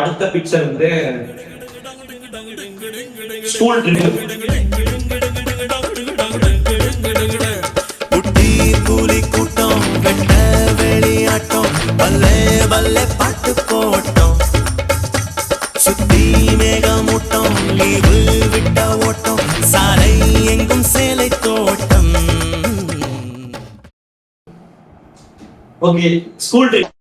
அடுத்த பிக்சர் வந்து school trip. குட்டி கூலி கூட்டம் வெட்ட வெளியாட்டம் பல்லே பல்லே பாட்டு போட்டோம் சுத்தி மேகமூட்டம் லீவு விட்ட ஓட்டம் சாலை எங்கும் சேலை தோட்டம். Okay, school trip.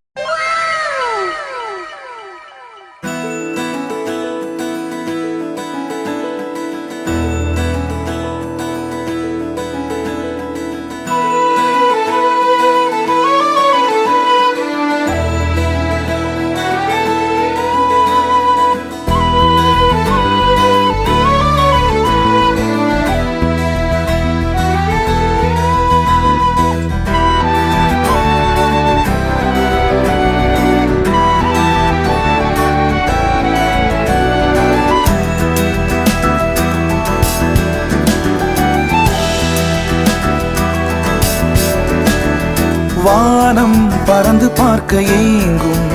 வானம் பறந்து பார்க்க ஏங்கும்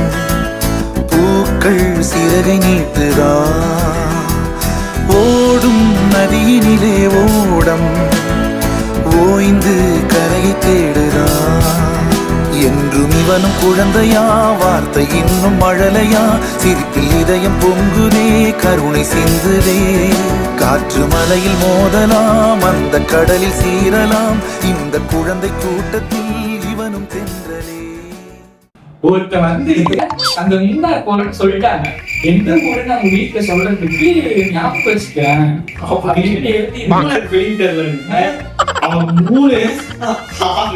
பூக்கள் சிறகை நீட்டுதா ஓடும் நதியினிலே ஓடம் ஓய்ந்து கரையை தேடுதா என்றும் இவனும் குழந்தையா வார்த்தை இன்னும் மழலையா சிரிப்பில் இதயம் பொங்குதே கருணை சிந்துதே காற்று மலையில் மோதலாம் அந்த கடலில் சீரலாம் இந்த குழந்தை கூட்டத்தில் இவனும் தென்றலே. ஒருத்த வந்து அங்க நின்னா போறேன்னு சொல்லிட்டாங்க. எந்த ஊருன்னு அவங்க வீட்டுல சொல்றதுக்கு ஞாபகம் வச்சுக்கிறேன். அவன் 3 6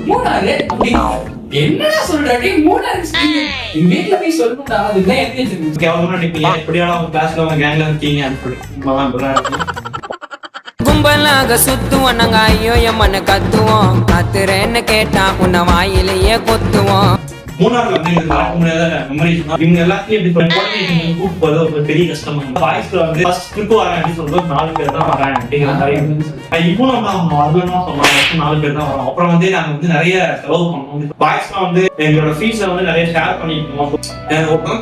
மூணாறு என்னடா சொல்றாடி? மூணாறு எங்க வீட்டுல போய் சொல்லணும்டா. அதுதான் என்ன கேவலமா நினைப்பீங்க. எப்படியாலும் அவங்க கிளாஸ்ல அவங்க கேங்ல இருக்கீங்க அப்படின்னு கும்பலாக சுத்துவோம் நாங்க ஐயோ எம்மன்னு கத்துவோம் கத்துறேன்னு கேட்டா உன்னை வாயிலேயே கொத்துவோம். மூணாறுல வந்து மெமரிஸ் இவங்க எல்லாத்தையும் எப்படி கூப்பிட்டு போறது ஒரு பெரிய கஷ்டமா பாய்ஸ்ல வந்து ஃபர்ஸ்ட் ட்ரிப் வரேன் அப்படின்னு சொல்லும்போது 4 பேர் தான் வராங்க அப்படிங்கிற மாதிரி இப்போ நம்ம வரலன்னா சொன்னாங்க 4 பேர் தான் வரோம். அப்புறம் வந்து நாங்க வந்து நிறைய செலவு பண்ணோம். பாய்ஸ்ல வந்து எங்களோட ஃபீஸை வந்து நிறைய ஷேர் பண்ணிக்கணும்.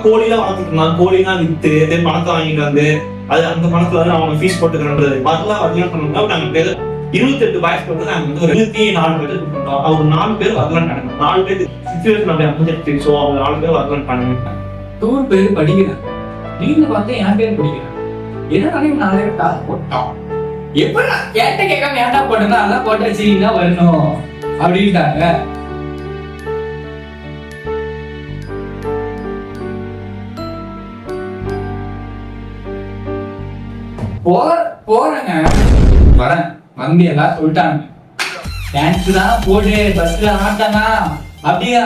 கோழிலாம் வளர்த்துட்டு இருந்தாங்க. கோழிலாம் வித்து பணத்தை வாங்கிட்டு வந்து அது அந்த பணத்துல வந்து அவங்க ஃபீஸ் போட்டுக்கிறது வரலாம் வரலாம் பண்ணோம்னா நாங்க பேர் 28 பாய்ஸ் வந்து நாங்க வந்து ஒரு 24 பேருக்கு கொடுத்தோம். அவங்க 4 பேர் வரலான்னு 4 பேர் சிச்சுவேஷன் அப்படி அமைஞ்சிருச்சு. ஸோ அவங்க 4 பேர் வரலான்னு பண்ணுங்க. 2 பேர் படிக்கிறேன். நீங்க பார்த்து என் பேர் படிக்கிறேன். என்னன்னாலே 4 பேர் காசு போட்டோம். எப்படி கேட்ட கேட்காம ஏன்டா போட்டேன்னா அதான் போட்டாச்சு தான் வரணும் அப்படின்ட்டாங்க. போறேங்க வரேன் வந்து எல்லாம் சொல்லிட்டாங்க. டான்ஸ் தான் போடு பஸ்ல ஆட்டானா அப்படியா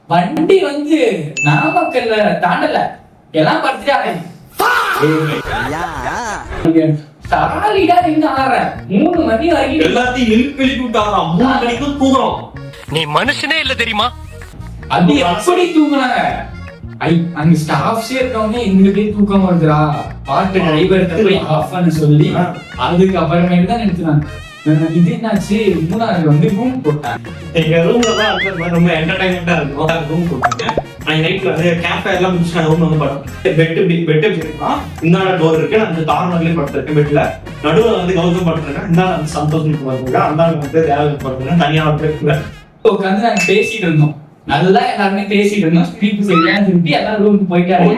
வண்டி வந்து நாமக்கல்ல தாண்டல எல்லாம் படுத்துட்டாங்க. சாலிடா நின்று ஆடுறேன் 3 மணி வரைக்கும் எல்லாத்தையும் எழுப்பி விட்டாங்க. 3 மணிக்கும் தூங்குறோம். நீ மனுஷனே இல்ல தெரியுமா? அது எப்படி தூங்குனாங்க? அங்க ஸ்டாஃப்ஸே இருக்கவங்க எங்களுக்கே தூக்கம் வருதுடா பாட்டு டிரைவர்கிட்ட போய் ஆஃப் பண்ண சொல்லி அதுக்கு அப்புறமேட்டு தான் நிறுத்தினாங்க. இது என்னாச்சு 3ஆவது வந்து ரூம் போட்டாங்க. எங்க ரூம்ல தான் ரொம்ப என்டர்டைன்மெண்டா இருக்கும். ரூம் போட்டாங்க. நான் நைட்ல வந்து கேம்ப் எல்லாம் முடிச்சு நான் ரூம் வந்து படுத்தேன். பெட் வச்சிருக்கோம். இந்த டோர் இருக்கு. நான் வந்து கார்னர்லயே படுத்திருக்கேன். பெட்ல நடுவுல வந்து கௌதம் படுத்திருக்கேன். இந்த வந்து சந்தோஷம் படுத்திருக்கேன். அந்த வந்து தேவன் படுத்திருக்கேன். தனியா பெட்ல உட்காந்து நாங்க பேசிட்டு இருந்தோம். நல்லா எல்லாருமே பேசிட்டு இருந்தோம். ஸ்கிரீன் சரியான திருப்பி எல்லாம் ரூமுக்கு போயிட்டாரு.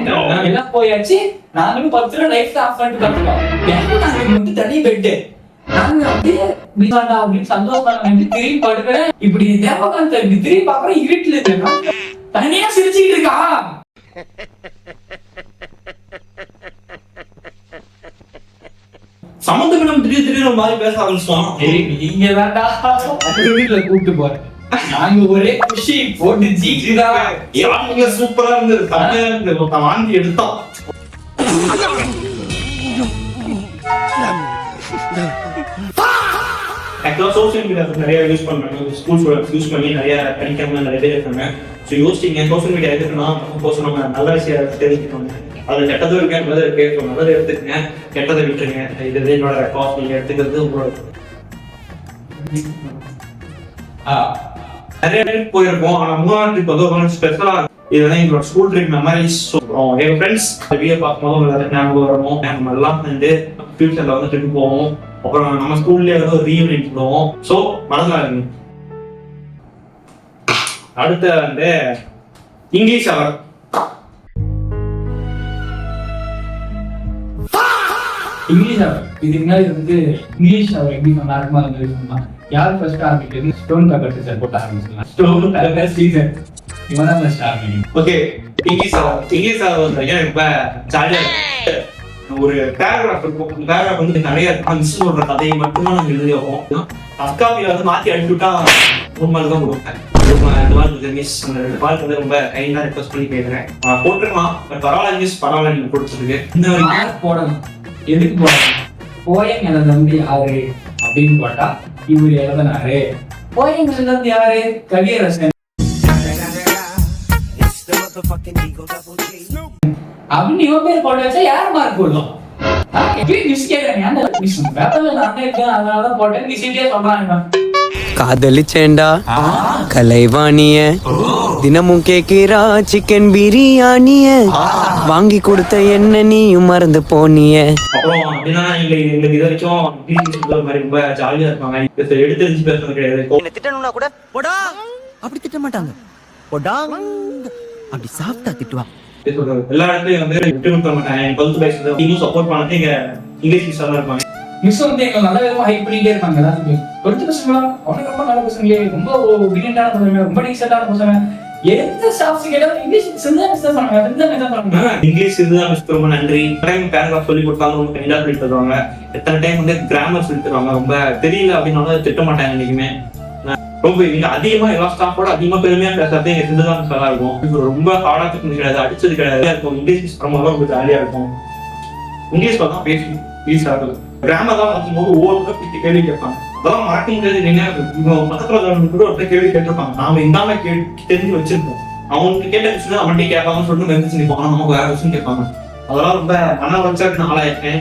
எல்லாம் போயாச்சு. நாங்களும் 10 ரூபா லைஃப் ஆஃப் பண்ணிட்டு படுத்தோம். நாங்க வந்து தனி பெட்டு நாங்க அப்படியே அப்படின்னு சந்தோஷமா திரும்பி படுக்கிறேன். இப்படி தேவகாந்த் திரும்பி பாக்குறேன் இருட்டுல இருக்கா தனியா சிரிச்சுக்கிட்டு இருக்கா. சம்பந்தம் திடீர்னு மாதிரி பேச ஆரம்பிச்சோம். நீங்க தான்டா வீட்டுல கூப்பிட்டு போறேன். நாங்க ஒரே குஷி போட்டு ஜீக்கிதான் சூப்பரா இருந்தது. செம்மையா இருந்தது. வாங்கி எடுத்தோம். ஆக்சுவலா சோசியல் மீடியா நிறைய யூஸ் பண்றாங்க. ஸ்கூல் ஸ்டூடெண்ட்ஸ் யூஸ் பண்ணி நிறைய படிக்காம நிறைய பேர் இருக்காங்க. ஸோ யோசிச்சிங்க சோசியல் மீடியா எதுக்குன்னா நம்ம நல்ல விஷயம் தெரிஞ்சுக்கோங்க. அது கெட்டதும் இருக்கு நல்லது இருக்கு. நல்லதை எடுத்துக்கங்க, கெட்டதை விட்டுருங்க. இது என்னோட காஸ்ட் நீங்க எடுத்துக்கிறது உங்களோட. நிறைய பேருக்கு போயிருக்கோம். ஆனா 3ஆவது ட்ரிப் வந்து ஸ்பெஷலா இதெல்லாம் எங்களோட ஸ்கூல் ட்ரிப் மெமரிஸ். எங்க ஃப்ரெண்ட்ஸ் வீடியோ பார்க்கும்போது எல்லாரும் ஞாபகம் வரணும். நம்ம எல்லாம் வந்து ஃபியூச்சர்ல வந்து ட்ரிப் போவோம். அப்புறம் நம்ம ஸ்கூல்லேயே வந்து ஒரு ரீயூனியன் போவோம். ஸோ மறந்துடாதீங்க. அடுத்து வந்து இங்கிலீஷ் அவர். இங்கிலீஷ் அவர் இதுக்கு முன்னாடி வந்து இங்கிலீஷ் அவர் எப்படி சொன்னாருமா சொன்னா யார் ஃபர்ஸ்ட் ஆரம்பிக்கிறது? ஸ்டோன் பேப்பர் டீச்சர் போட்டு ஆரம்பிச்சிடலாம். ஸ்டோன் பேப்பர் டீச்சர் இவன் தான் ஃபர்ஸ்ட் ஆரம்பிக்கணும். ஓகே, இங்கிலீஷ் அவர் வந்து ரொம்ப ஜாலியா இருக்கு. ஒரு பேராகிராஃப் இருக்கும். பேராகிராஃப் வந்து நிறைய மிஸ் சொல்ற கதையை மட்டும்தான் நாங்கள் எழுதி வைப்போம். அஸ்காபியில வந்து மாற்றி அனுப்பிவிட்டா 3 மார்க் தான் கொடுப்பேன். மிஸ் 2 மார்க் வந்து ரொம்ப கைண்டா ரெக்வஸ்ட் பண்ணி கேட்குறேன். போட்டுருக்கலாம், பட் பரவாயில்ல மிஸ், பரவாயில்ல நீங்க கொடுத்துருக்கு. இந்த மார்க் போடணும். எதுக்கு போடணும்? போயம் எழுத வந்து யாரு அப்படின்னு போட்டா இவரு எழுதினாரு. போயம் எழுதுறது யாரு? கவியரசன். அப்படின்னு இவன் பேர் போட்டு வச்சா யார் மார்க் போடலாம்? அதனாலதான் போட்டேன். நீ சொல்றாங்க காதலிச்சேண்டா கலைவாணிய தினமும் கேக்கிறா சிக்கன் பிரியாணிய வாங்கி கொடுத்த என்ன நீயும் மறந்து போனிய. அப்புறம் அப்படின்னா எங்களுக்கு இது வரைக்கும் இங்கிலீஷ் மாதிரி ரொம்ப ஜாலியா இருப்பாங்க. எடுத்து பேசுறது கிடையாது. திட்டணும்னா கூட போடா அப்படி திட்ட மாட்டாங்க. போடா அப்படி சாப்பிட்டா திட்டுவா. எல்லா இடத்துலயும் வந்து விட்டு கொடுக்க மாட்டாங்க. 12th பேசுறது இன்னும் சப்போர்ட் பண்ணது எங்க இங்கிலீஷ் மிஸ் தான் இருப்பாங்க. மிஸ் வந்து எங்களை நல்ல விதமா ஹைப் பண்ணிட்டே இருப்பாங்க. எல்லாத்துக்கும் 12th பசங்களா அவனுக்கு ரொம்ப நல்ல பசங்களே, ரொம்ப பிரில்லியண்டான பசங்க, ரொம்ப டீசென்டான பசங்க. எந்த ஸ்டாஃப்ஸ் கேட்டாலும் இங்கிலீஷ் சிந்தா மிஸ் தான் சொன்னாங்க. இங்கிலீஷ் இதுதான் மிஸ், ரொம்ப நன்றி. டைம் பேராகிராஃப் சொல்லி கொடுத்தாங்க, ரொம்ப கைண்டா சொல்லி தருவாங்க. எத்தனை டைம் வந்து கிராமர் சொல்லி தருவாங்க. ரொம்ப தெரியல அப்படின்னாலும் திட்ட மாட்டாங்க என்னைக்குமே. ரொம்ப இங்க அதிகமா எல்லா ஸ்டாஃபோட அதிகமா பெருமையா பேசுறது எங்க சிந்துதான் மிஸ் நல்லா இருக்கும். ரொம்ப ஹார்டா திட்டு கிடையாது, அடிச்சது கிடையாது இருக்கும். இங்கிலீஷ் ரொம்ப ரொம்ப ஜாலியா இருக்கும். இங்கிலீஷ் தான் பேசி ஈஸியா இருக்கும். கிராமர் தான் பார்க்கும்போது ஒவ்வொரு கேள்வி கேட்பாங்க. அதெல்லாம் மறக்க முடியாது. நீங்க பக்கத்துல கூட ஒருத்தர் கேள்வி கேட்டிருப்பாங்க. நாம இந்தாம தெரிஞ்சு வச்சிருப்போம். அவங்களுக்கு கேட்ட விஷயம் அவன்கிட்ட கேட்பாங்கன்னு சொல்லிட்டு மெமரிஸ் நிற்பாங்க. நமக்கு வேற விஷயம் கேட்பாங்க. அதெல்லாம் ரொம்ப மன வளர்ச்சி ஆளாயிருக்கேன்.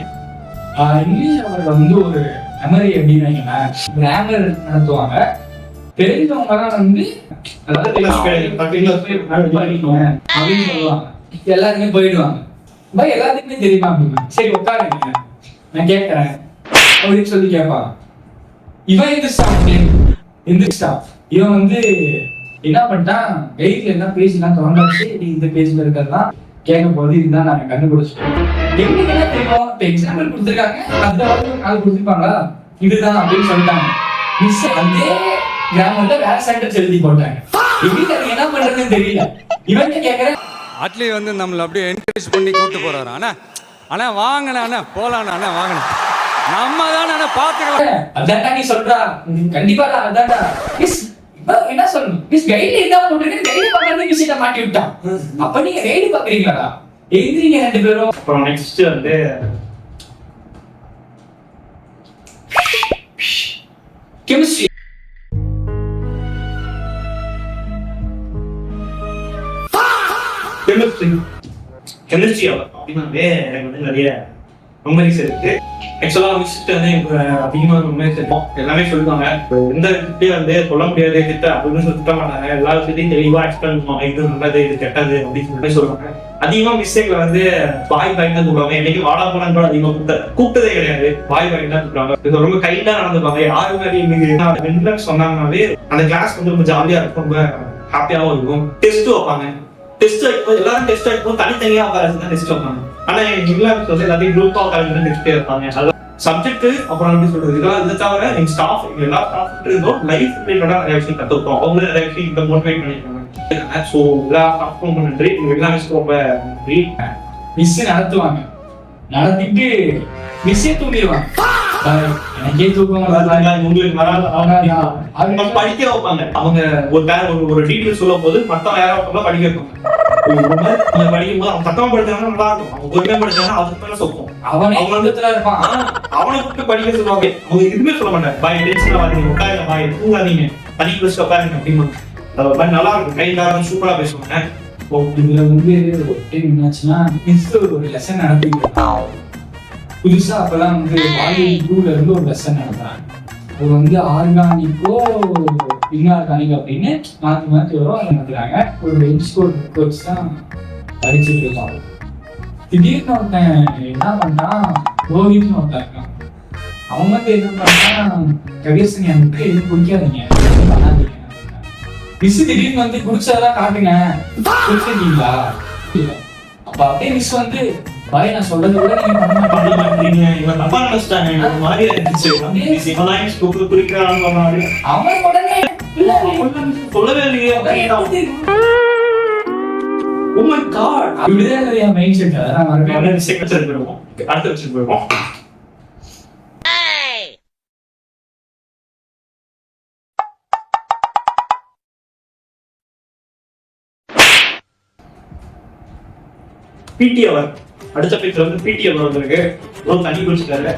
இங்கிலீஷ் அவர்கள் வந்து ஒரு மெமரி எப்படின்னா கிராமர் நடத்துவாங்க. தெரிஞ்சவங்க தான் வந்து அப்படின்னு சொல்லுவாங்க. எல்லாருமே போயிடுவாங்க. எல்லாத்துக்குமே தெரியுமா அப்படின்னா சரி உட்காருங்க நான் கேட்கறேன் அப்படின்னு சொல்லி கேட்பாங்க. இவன் எந்த ஸ்டாஃப் இவன் வந்து என்ன பண்ணிட்டான், கைட்ல என்ன பேஜ்லாம் திறந்தாச்சு, இந்த பேஜ்ல இருக்கிறதுலாம் கேட்க போது இதுதான் நாங்க கண்டுபிடிச்சிட்டோம். எங்களுக்கு என்ன தெரியும், இப்ப எக்ஸாம்பிள் கொடுத்துருக்காங்க, அந்த நாள் கொடுத்துருப்பாங்களா, இதுதான் அப்படின்னு சொல்லிட்டாங்க. மிஸ் அதே கிராமர்ல வேற சென்டென்ஸ் எழுதி போட்டாங்க. எங்களுக்கு அது என்ன பண்றதுன்னு தெரியல. இவன் கேட்கறேன் அட்லி வந்து நம்மள அப்படியே என்கரேஜ் பண்ணி கூப்பிட்டு போறாரு. அண்ணா வாங்கண்ணா, அண்ணா போலாண்ணா, அண்ணா வாங்கண்ணா, நம்ம தானே அண்ணா பாத்துக்கலாம். அதான்டா நீ சொல்றா, கண்டிப்பா அதான்டா மிஸ். என்ன சொல்லணும் மிஸ், கைட்ல என்ன போட்டுருக்கு, கைடு பார்க்கறது விஷயத்தை மாட்டி விட்டான். அப்ப நீங்க கைடு பாக்குறீங்களா, எழுதுறீங்க 2 பேரும். அப்புறம் நெக்ஸ்ட் வந்து கெமிஸ்ட்ரி. கெமிஸ்ட்ரி அப்படின்னாவே எனக்கு வந்து நிறைய மெமரிஸ் இருக்கு. ஆக்சுவலா மிஸ்ட் வந்து எனக்கு அதிகமாக மெமரிஸ் இருக்கும். எல்லாமே சொல்லுவாங்க, எந்த விஷயத்தையும் வந்து சொல்ல முடியாது திட்ட அப்படின்னு சொல்லி திட்ட மாட்டாங்க. எல்லா விஷயத்தையும் தெளிவா எக்ஸ்பிளைன் பண்ணுவாங்க, இது நல்லது இது கெட்டது அப்படின்னு சொல்லி சொல்லுவாங்க. அதிகமா மிஸ்டேக்ல வந்து பாய் தான் சொல்லுவாங்க. என்னைக்கு வாடா போனான்னு கூட அதிகமா கூப்பிட்டதே கிடையாது. பாய் தான் சொல்லுவாங்க. ரொம்ப கைண்டா நடந்துப்பாங்க. யாரு மாதிரி சொன்னாங்கன்னாவே அந்த கிளாஸ் வந்து ரொம்ப ஜாலியா இருக்கும், ரொம்ப ஹாப்பியாவும் இருக்கும். டெஸ்ட் வைப்பாங்க. டெஸ்ட் வைக்கும்போது எல்லாரும் டெஸ்ட் வைக்கும்போது தனித்தனியா உட்கார டெஸ்ட் வைப்பாங்க. ஆனா இங்கிலாந்து வந்து எல்லாத்தையும் குரூப்பா உட்காந்து டெஸ்ட் வைப்பாங்க. அதான் சப்ஜெக்ட். அப்புறம் எப்படி சொல்றது, இதெல்லாம் இதை தவிர எங்க ஸ்டாஃப், எல்லா ஸ்டாஃப் இருந்தோம் லைஃப் ரிலேட்டடா நிறைய விஷயம் கத்துக்கிட்டோம். அவங்களே நிறைய விஷயம் இந்த மோட்டிவேட் பண்ணிருக்காங்க. ஸோ எல்லா ஸ்டாஃப்க்கும் நன்றி. எல்லா விஷயம் ரொம்ப நன்றி. மிஸ் நடத்துவாங்க, நடத்திட்டு மிஸ்ஸே தூங்கிடுவாங்க. எனக்கே தூக்கம் உங்களுக்கு அவங்க படிக்க வைப்பாங்க. அவங்க ஒரு டீட்டெயில் சொல்லும் போது மத்தவங்க யாராவது படிக்க வைப்பாங்க. படிக்கும் போது அவங்க சத்தமா படிச்சாங்கன்னா நல்லா இருக்கும். அவங்க பொறுமையா படிச்சாங்கன்னா அதுக்கு மேல சொக்கும். அவனை கூப்பிட்டு படிக்க சொல்லுவாங்க. அவங்க எதுவுமே சொல்ல மாட்டாங்க. பாய் டென்ஷன் ஆகாதீங்க, உட்காருங்க, பாய் தூங்காதீங்க, படிக்க வச்சு உட்காருங்க அப்படின்னு நல்லா இருக்கும். கைண்டாரும் சூப்பரா பேசுவாங்க. இதுல வந்து ஒரு டைம் என்னாச்சுன்னா மிஸ் ஒரு லெசன் நடத்திட்டு புதுசா அப்பெல்லாம் வந்து வால்யூம் 2ல இருந்து ஒரு லெசன் நடத்துறாங்க. அது வந்து ஆர்கானிக்கோ இன்னொரு கணிக்கு அப்படின்னு மாற்றி வரும் அதை நடத்துறாங்க. ஒரு இன்ஸ்கூல் கோர்ஸ் தான் படிச்சுட்டு இருக்கோம். திடீர்னு ஒருத்தன் என்ன பண்ணான், ரோஹித்னு ஒருத்தன் இருக்கான். அவன் வந்து என்ன பண்ணான், கபீர்சிங் எனக்கு எதுவும் குடிக்காதீங்க, எதுவும் பண்ணாதீங்க. மிஸ் திடீர்னு வந்து குடிச்சாதான் காட்டுங்க, குடிச்சிருக்கீங்களா? அப்ப அப்படியே மிஸ் வந்து பாய் நான் சொல்றதை விட நீங்க பண்ண மாட்டீங்க. இவன் தப்பா நினைச்சிட்டாங்க, இந்த மாதிரி இருந்துச்சு. இவன் ஸ்கூலுக்கு குறிக்கிறான்னு சொன்னாரு. அவன் உடனே சொல்லவே இல்லையே. Oh my God, இப்படிதான் நிறைய மைண்ட் செட். அதான் மறுபடியும் அடுத்த விஷயம் போயிருவோம். பிடி அவர் அடுத்த பேச்சு வந்து பிடி அவர் வந்திருக்கு. தண்ணி குடிச்சிட்டாரு.